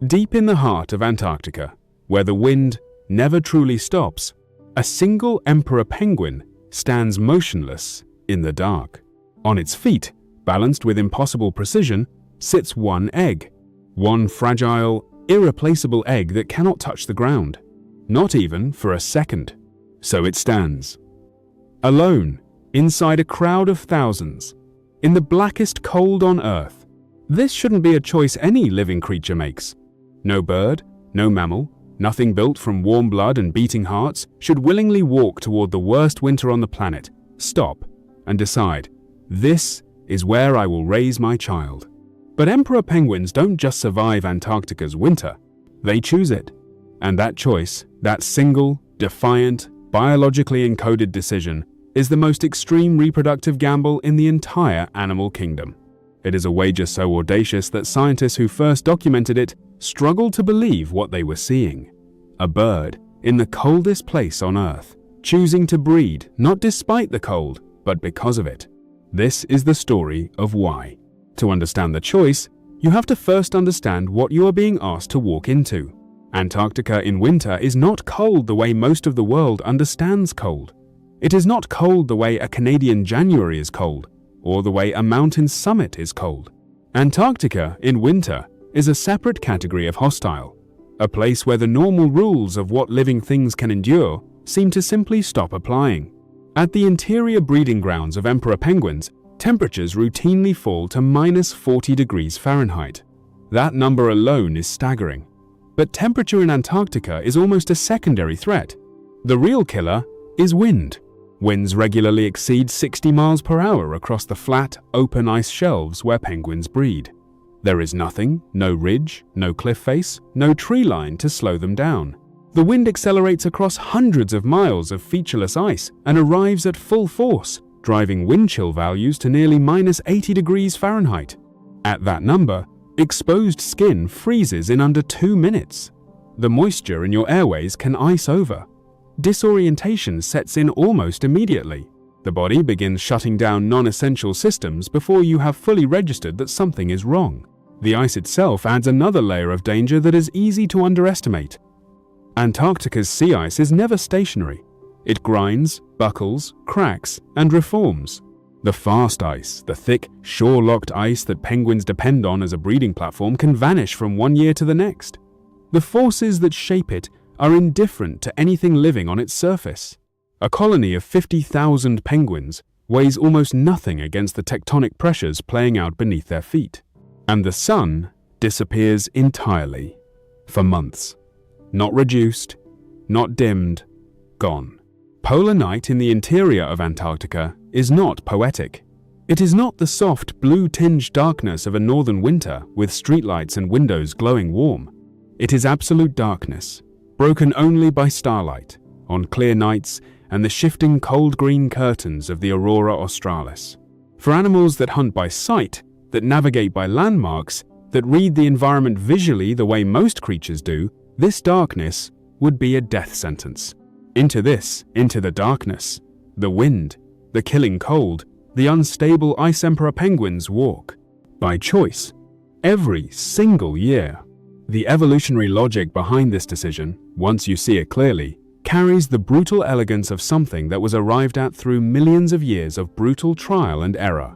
Deep in the heart of Antarctica, where the wind never truly stops, a single emperor penguin stands motionless in the dark. On its feet, balanced with impossible precision, sits one egg. One fragile, irreplaceable egg that cannot touch the ground, not even for a second. So it stands, alone, inside a crowd of thousands, in the blackest cold on Earth. This shouldn't be a choice any living creature makes. No bird, no mammal, nothing built from warm blood and beating hearts should willingly walk toward the worst winter on the planet, stop, and decide, this is where I will raise my child. But emperor penguins don't just survive Antarctica's winter, they choose it. And that choice, that single, defiant, biologically encoded decision, is the most extreme reproductive gamble in the entire animal kingdom. It is a wager so audacious that scientists who first documented it struggled to believe what they were seeing. A bird in the coldest place on Earth, choosing to breed not despite the cold, but because of it. This is the story of why. To understand the choice, you have to first understand what you are being asked to walk into. Antarctica in winter is not cold the way most of the world understands cold. It is not cold the way a Canadian January is cold, or the way a mountain summit is cold. Antarctica in winter is a separate category of hostile, a place where the normal rules of what living things can endure seem to simply stop applying. At the interior breeding grounds of emperor penguins, temperatures routinely fall to -40 degrees Fahrenheit. That number alone is staggering. But temperature in Antarctica is almost a secondary threat. The real killer is wind. Winds regularly exceed 60 miles per hour across the flat, open ice shelves where penguins breed. There is nothing, no ridge, no cliff face, no tree line to slow them down. The wind accelerates across hundreds of miles of featureless ice and arrives at full force, driving wind chill values to nearly -80 degrees Fahrenheit. At that number, exposed skin freezes in under 2 minutes. The moisture in your airways can ice over. Disorientation sets in almost immediately. The body begins shutting down non-essential systems before you have fully registered that something is wrong. The ice itself adds another layer of danger that is easy to underestimate. Antarctica's sea ice is never stationary. It grinds, buckles, cracks, and reforms. The fast ice, the thick, shore-locked ice that penguins depend on as a breeding platform, can vanish from one year to the next. The forces that shape it are indifferent to anything living on its surface. A colony of 50,000 penguins weighs almost nothing against the tectonic pressures playing out beneath their feet. And the sun disappears entirely, for months. Not reduced, not dimmed, gone. Polar night in the interior of Antarctica is not poetic. It is not the soft, blue-tinged darkness of a northern winter with streetlights and windows glowing warm. It is absolute darkness, broken only by starlight, on clear nights and the shifting cold green curtains of the aurora australis. For animals that hunt by sight, that navigate by landmarks, that read the environment visually the way most creatures do, this darkness would be a death sentence. Into the darkness, the wind, the killing cold, the unstable ice emperor penguins walk. By choice. Every single year. The evolutionary logic behind this decision, once you see it clearly, carries the brutal elegance of something that was arrived at through millions of years of brutal trial and error.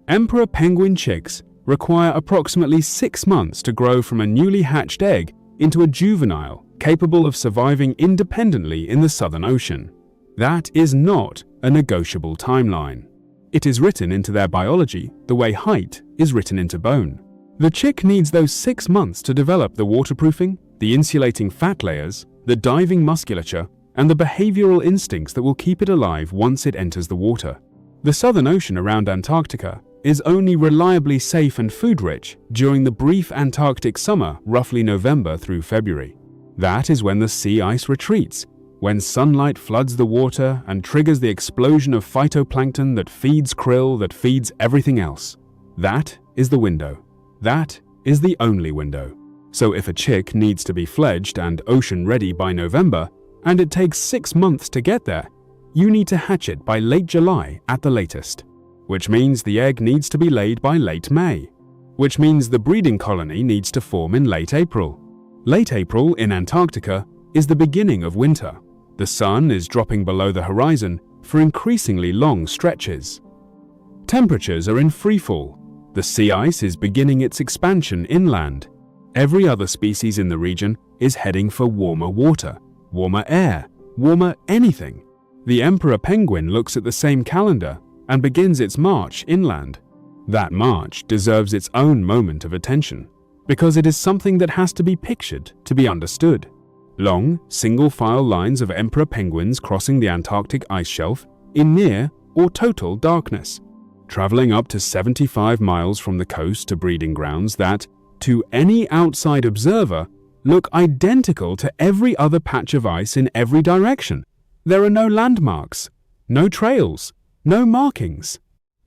Emperor penguin chicks require approximately 6 months to grow from a newly hatched egg into a juvenile capable of surviving independently in the Southern Ocean. That is not a negotiable timeline. It is written into their biology the way height is written into bone. The chick needs those 6 months to develop the waterproofing, the insulating fat layers, the diving musculature, and the behavioral instincts that will keep it alive once it enters the water. The Southern Ocean around Antarctica is only reliably safe and food-rich during the brief Antarctic summer, roughly November through February. That is when the sea ice retreats, when sunlight floods the water and triggers the explosion of phytoplankton that feeds krill, that feeds everything else. That is the window. That is the only window. So if a chick needs to be fledged and ocean-ready by November, and it takes 6 months to get there, you need to hatch it by late July at the latest. Which means the egg needs to be laid by late May. Which means the breeding colony needs to form in late April. Late April in Antarctica is the beginning of winter. The sun is dropping below the horizon for increasingly long stretches. Temperatures are in freefall. The sea ice is beginning its expansion inland. Every other species in the region is heading for warmer water, warmer air, warmer anything. The emperor penguin looks at the same calendar and begins its march inland. That march deserves its own moment of attention, because it is something that has to be pictured to be understood. Long, single-file lines of emperor penguins crossing the Antarctic ice shelf in near or total darkness, traveling up to 75 miles from the coast to breeding grounds that, to any outside observer, look identical to every other patch of ice in every direction. There are no landmarks, no trails, no markings.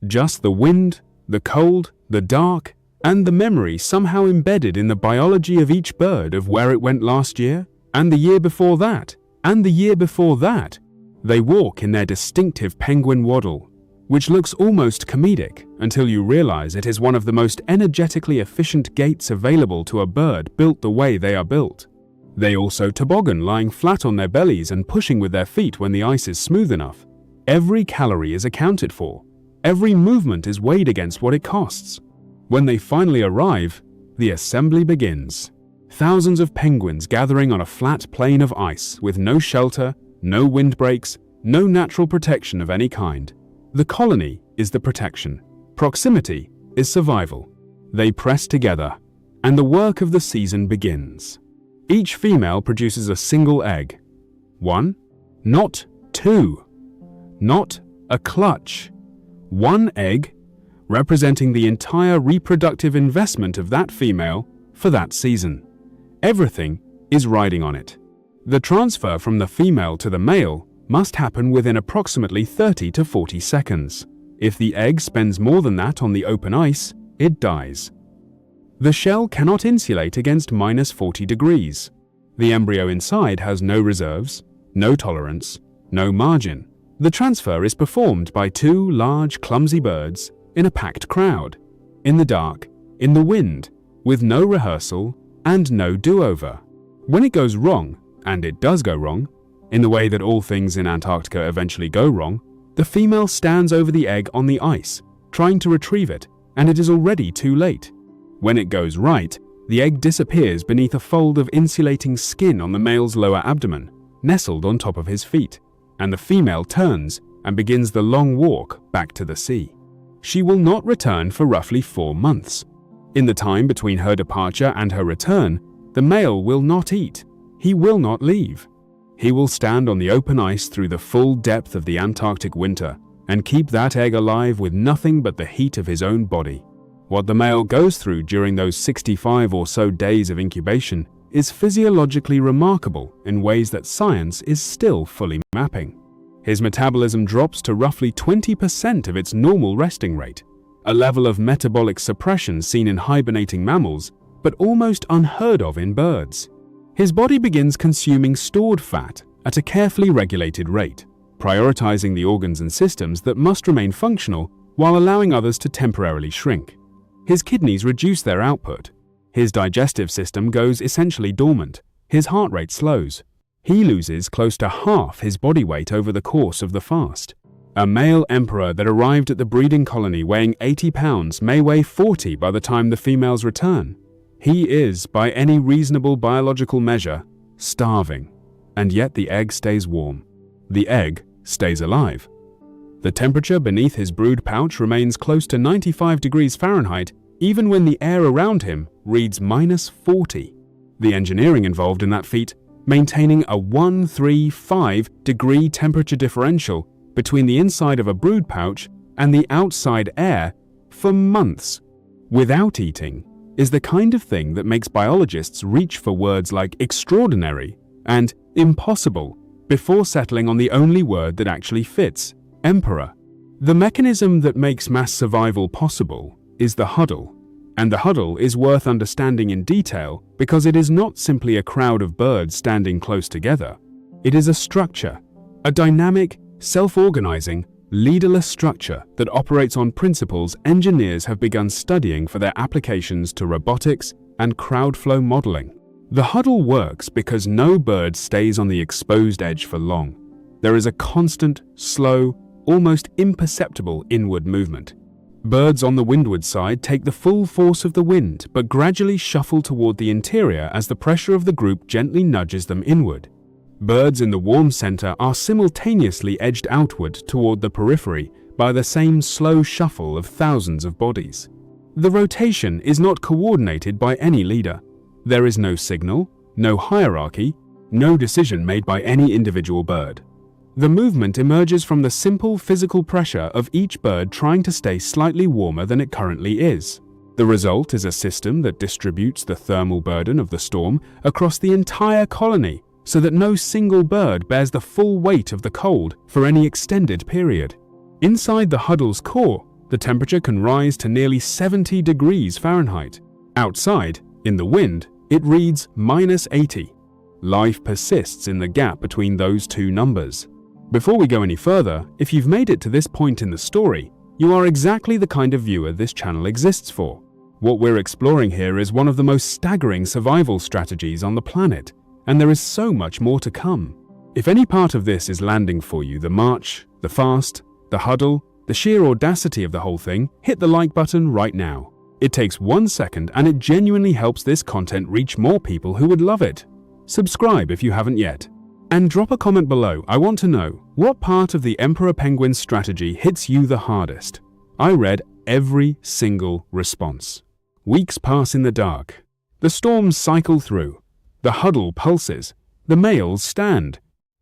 Just the wind, the cold, the dark, and the memory somehow embedded in the biology of each bird of where it went last year, and the year before that, and the year before that. They walk in their distinctive penguin waddle, which looks almost comedic until you realize it is one of the most energetically efficient gaits available to a bird built the way they are built. They also toboggan, lying flat on their bellies and pushing with their feet when the ice is smooth enough. Every calorie is accounted for. Every movement is weighed against what it costs. When they finally arrive, the assembly begins. Thousands of penguins gathering on a flat plain of ice with no shelter, no windbreaks, no natural protection of any kind. The colony is the protection. Proximity is survival. They press together, and the work of the season begins. Each female produces a single egg. One, not two, not a clutch. One egg, representing the entire reproductive investment of that female for that season. Everything is riding on it. The transfer from the female to the male must happen within approximately 30 to 40 seconds. If the egg spends more than that on the open ice, it dies. The shell cannot insulate against minus 40 degrees. The embryo inside has no reserves, no tolerance, no margin. The transfer is performed by two large, clumsy birds in a packed crowd, in the dark, in the wind, with no rehearsal and no do-over. When it goes wrong, and it does go wrong, in the way that all things in Antarctica eventually go wrong, the female stands over the egg on the ice, trying to retrieve it, and it is already too late. When it goes right, the egg disappears beneath a fold of insulating skin on the male's lower abdomen, nestled on top of his feet, and the female turns and begins the long walk back to the sea. She will not return for roughly 4 months. In the time between her departure and her return, the male will not eat. He will not leave. He will stand on the open ice through the full depth of the Antarctic winter and keep that egg alive with nothing but the heat of his own body. What the male goes through during those 65 or so days of incubation is physiologically remarkable in ways that science is still fully mapping. His metabolism drops to roughly 20% of its normal resting rate, a level of metabolic suppression seen in hibernating mammals, but almost unheard of in birds. His body begins consuming stored fat at a carefully regulated rate, prioritizing the organs and systems that must remain functional while allowing others to temporarily shrink. His kidneys reduce their output. His digestive system goes essentially dormant. His heart rate slows. He loses close to half his body weight over the course of the fast. A male emperor that arrived at the breeding colony weighing 80 pounds may weigh 40 by the time the females return. He is, by any reasonable biological measure, starving, and yet the egg stays warm. The egg stays alive. The temperature beneath his brood pouch remains close to 95 degrees Fahrenheit even when the air around him reads minus 40. The engineering involved in that feat, maintaining a 135-degree temperature differential between the inside of a brood pouch and the outside air for months, without eating, is the kind of thing that makes biologists reach for words like extraordinary and impossible before settling on the only word that actually fits: emperor. The mechanism that makes mass survival possible is the huddle, and the huddle is worth understanding in detail because it is not simply a crowd of birds standing close together. It is a structure, a dynamic, self-organizing, leaderless structure that operates on principles engineers have begun studying for their applications to robotics and crowd flow modeling. The huddle works because no bird stays on the exposed edge for long. There is a constant, slow, almost imperceptible inward movement. Birds on the windward side take the full force of the wind but gradually shuffle toward the interior as the pressure of the group gently nudges them inward. Birds in the warm center are simultaneously edged outward toward the periphery by the same slow shuffle of thousands of bodies. The rotation is not coordinated by any leader. There is no signal, no hierarchy, no decision made by any individual bird. The movement emerges from the simple physical pressure of each bird trying to stay slightly warmer than it currently is. The result is a system that distributes the thermal burden of the storm across the entire colony so that no single bird bears the full weight of the cold for any extended period. Inside the huddle's core, the temperature can rise to nearly 70 degrees Fahrenheit. Outside, in the wind, it reads -80. Life persists in the gap between those two numbers. Before we go any further, if you've made it to this point in the story, you are exactly the kind of viewer this channel exists for. What we're exploring here is one of the most staggering survival strategies on the planet, and there is so much more to come. If any part of this is landing for you, the march, the fast, the huddle, the sheer audacity of the whole thing, hit the like button right now. It takes 1 second and it genuinely helps this content reach more people who would love it. Subscribe if you haven't yet. And drop a comment below. I want to know, what part of the Emperor Penguin's strategy hits you the hardest? I read every single response. Weeks pass in the dark. The storms cycle through. The huddle pulses. The males stand.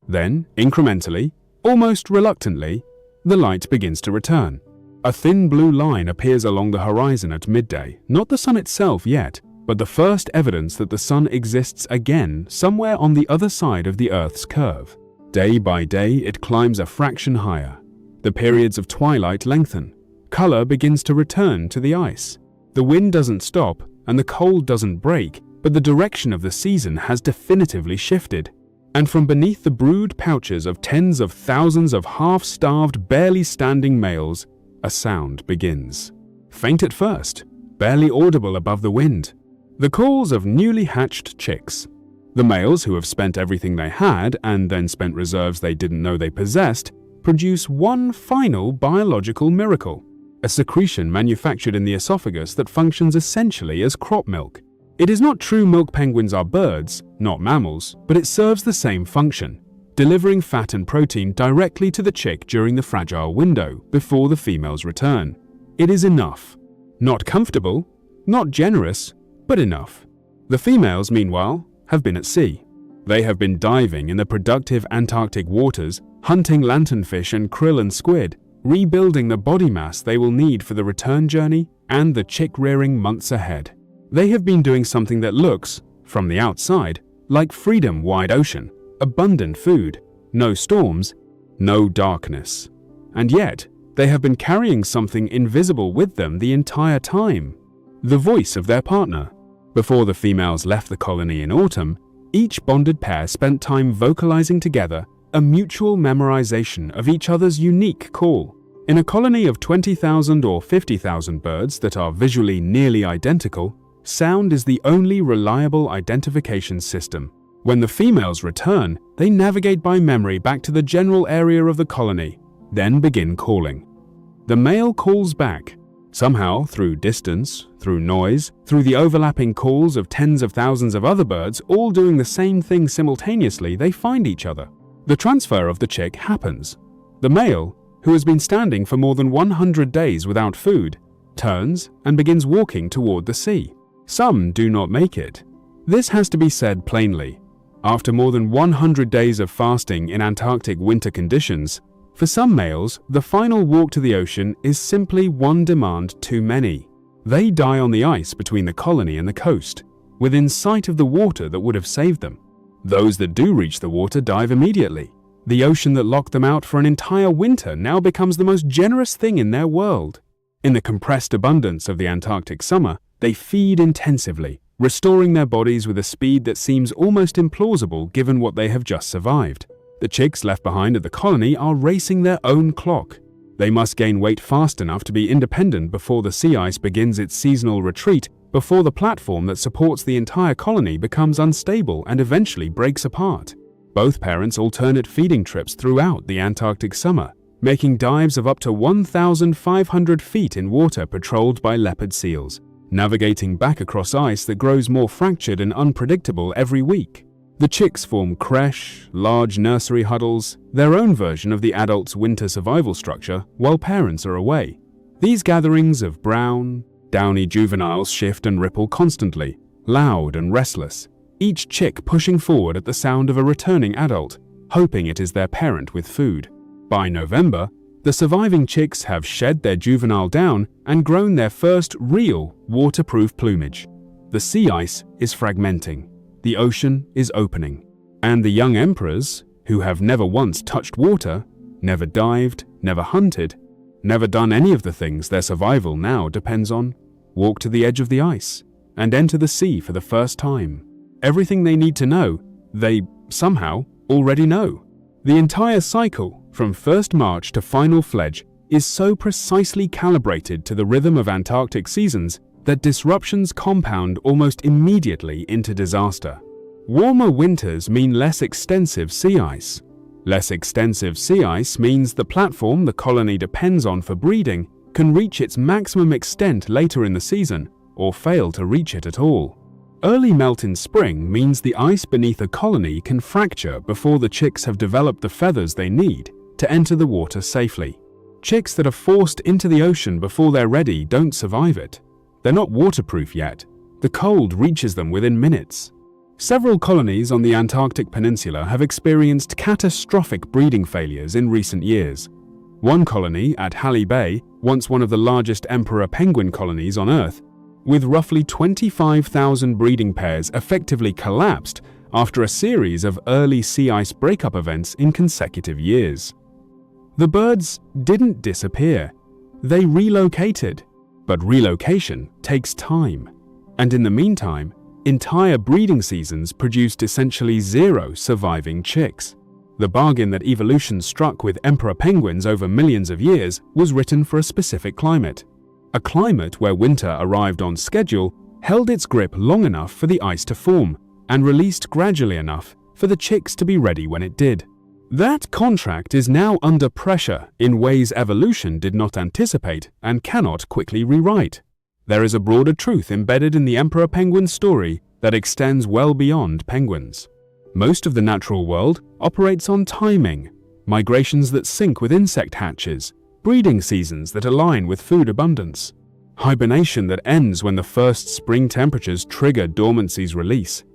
Then, incrementally, almost reluctantly, the light begins to return. A thin blue line appears along the horizon at midday, not the sun itself yet, but the first evidence that the sun exists again somewhere on the other side of the Earth's curve. Day by day, it climbs a fraction higher. The periods of twilight lengthen. Color begins to return to the ice. The wind doesn't stop, and the cold doesn't break, but the direction of the season has definitively shifted. And from beneath the brood pouches of tens of thousands of half-starved, barely standing males, a sound begins. Faint at first, barely audible above the wind. The calls of newly hatched chicks. The males, who have spent everything they had and then spent reserves they didn't know they possessed, produce one final biological miracle, a secretion manufactured in the esophagus that functions essentially as crop milk. It is not true milk penguins are birds, not mammals, but it serves the same function, delivering fat and protein directly to the chick during the fragile window before the female's return. It is enough. Not comfortable, not generous, but enough. The females, meanwhile, have been at sea. They have been diving in the productive Antarctic waters, hunting lanternfish and krill and squid, rebuilding the body mass they will need for the return journey and the chick-rearing months ahead. They have been doing something that looks, from the outside, like freedom wide ocean, abundant food, no storms, no darkness. And yet, they have been carrying something invisible with them the entire time. The voice of their partner. Before the females left the colony in autumn, each bonded pair spent time vocalizing together a mutual memorization of each other's unique call. In a colony of 20,000 or 50,000 birds that are visually nearly identical, sound is the only reliable identification system. When the females return, they navigate by memory back to the general area of the colony, then begin calling. The male calls back. Somehow, through distance, through noise, through the overlapping calls of tens of thousands of other birds, all doing the same thing simultaneously, they find each other. The transfer of the chick happens. The male, who has been standing for more than 100 days without food, turns and begins walking toward the sea. Some do not make it. This has to be said plainly. After more than 100 days of fasting in Antarctic winter conditions, for some males, the final walk to the ocean is simply one demand too many. They die on the ice between the colony and the coast, within sight of the water that would have saved them. Those that do reach the water dive immediately. The ocean that locked them out for an entire winter now becomes the most generous thing in their world. In the compressed abundance of the Antarctic summer, they feed intensively, restoring their bodies with a speed that seems almost implausible given what they have just survived. The chicks left behind at the colony are racing their own clock. They must gain weight fast enough to be independent before the sea ice begins its seasonal retreat before the platform that supports the entire colony becomes unstable and eventually breaks apart. Both parents alternate feeding trips throughout the Antarctic summer, making dives of up to 1,500 feet in water patrolled by leopard seals, navigating back across ice that grows more fractured and unpredictable every week. The chicks form creche, large nursery huddles, their own version of the adult's winter survival structure while parents are away. These gatherings of brown, downy juveniles shift and ripple constantly, loud and restless, each chick pushing forward at the sound of a returning adult, hoping it is their parent with food. By November, the surviving chicks have shed their juvenile down and grown their first real waterproof plumage. The sea ice is fragmenting, the ocean is opening, and the young emperors, who have never once touched water, never dived, never hunted, never done any of the things their survival now depends on, walk to the edge of the ice and enter the sea for the first time. Everything they need to know, they somehow already know. The entire cycle, from first march to final fledge, is so precisely calibrated to the rhythm of Antarctic seasons that disruptions compound almost immediately into disaster. Warmer winters mean less extensive sea ice. Less extensive sea ice means the platform the colony depends on for breeding can reach its maximum extent later in the season or fail to reach it at all. Early melt in spring means the ice beneath a colony can fracture before the chicks have developed the feathers they need to enter the water safely. Chicks that are forced into the ocean before they're ready don't survive it. They're not waterproof yet. The cold reaches them within minutes. Several colonies on the Antarctic Peninsula have experienced catastrophic breeding failures in recent years. One colony at Halley Bay, once one of the largest emperor penguin colonies on Earth, with roughly 25,000 breeding pairs, effectively collapsed after a series of early sea ice breakup events in consecutive years. The birds didn't disappear. They relocated. But relocation takes time. And in the meantime, entire breeding seasons produced essentially zero surviving chicks. The bargain that evolution struck with emperor penguins over millions of years was written for a specific climate. A climate where winter arrived on schedule, held its grip long enough for the ice to form, and released gradually enough for the chicks to be ready when it did. That contract is now under pressure in ways evolution did not anticipate and cannot quickly rewrite. There is a broader truth embedded in the emperor penguin story that extends well beyond penguins. Most of the natural world operates on timing, migrations that sync with insect hatches, breeding seasons that align with food abundance, hibernation that ends when the first spring temperatures trigger dormancy's release.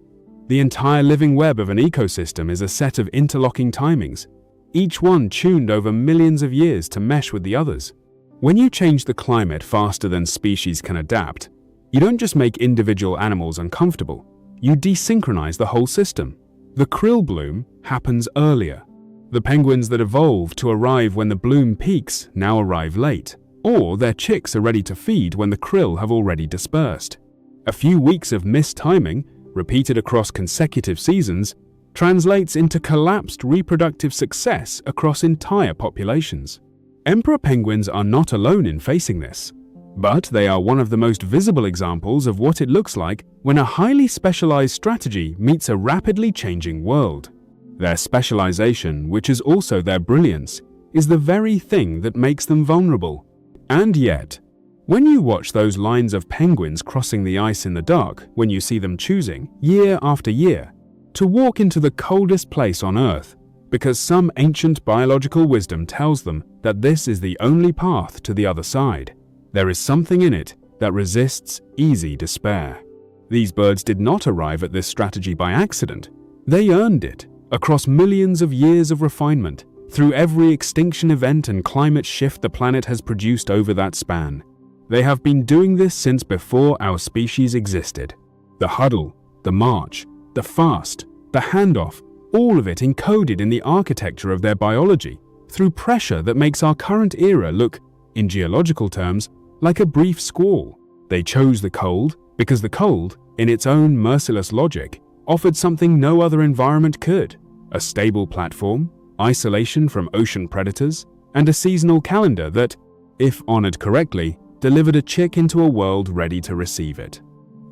The entire living web of an ecosystem is a set of interlocking timings, each one tuned over millions of years to mesh with the others. When you change the climate faster than species can adapt, you don't just make individual animals uncomfortable, you desynchronize the whole system. The krill bloom happens earlier. The penguins that evolve to arrive when the bloom peaks now arrive late, or their chicks are ready to feed when the krill have already dispersed. A few weeks of mistiming, repeated across consecutive seasons, translates into collapsed reproductive success across entire populations. Emperor penguins are not alone in facing this, but they are one of the most visible examples of what it looks like when a highly specialized strategy meets a rapidly changing world. Their specialization, which is also their brilliance, is the very thing that makes them vulnerable. And yet, when you watch those lines of penguins crossing the ice in the dark, when you see them choosing, year after year, to walk into the coldest place on Earth, because some ancient biological wisdom tells them that this is the only path to the other side, there is something in it that resists easy despair. These birds did not arrive at this strategy by accident. They earned it, across millions of years of refinement, through every extinction event and climate shift the planet has produced over that span. They have been doing this since before our species existed. The huddle, the march, the fast, the handoff, all of it encoded in the architecture of their biology through pressure that makes our current era look, in geological terms, like a brief squall. They chose the cold because the cold, in its own merciless logic, offered something no other environment could: a stable platform, isolation from ocean predators, and a seasonal calendar that, if honored correctly, delivered a chick into a world ready to receive it.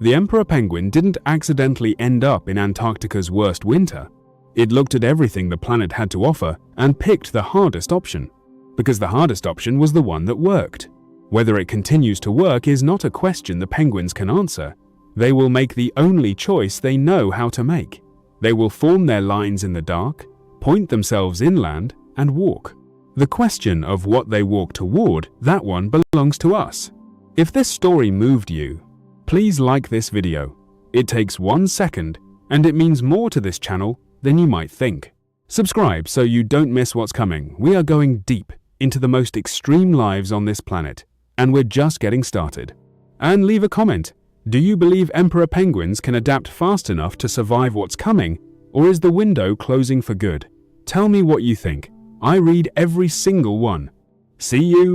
The emperor penguin didn't accidentally end up in Antarctica's worst winter. It looked at everything the planet had to offer and picked the hardest option, because the hardest option was the one that worked. Whether it continues to work is not a question the penguins can answer. They will make the only choice they know how to make. They will form their lines in the dark, point themselves inland, and walk. The question of what they walk toward, that one belongs to us. If this story moved you, please like this video. It takes 1 second, and it means more to this channel than you might think. Subscribe so you don't miss what's coming. We are going deep into the most extreme lives on this planet, and we're just getting started. And leave a comment. Do you believe emperor penguins can adapt fast enough to survive what's coming, or is the window closing for good? Tell me what you think. I read every single one. See you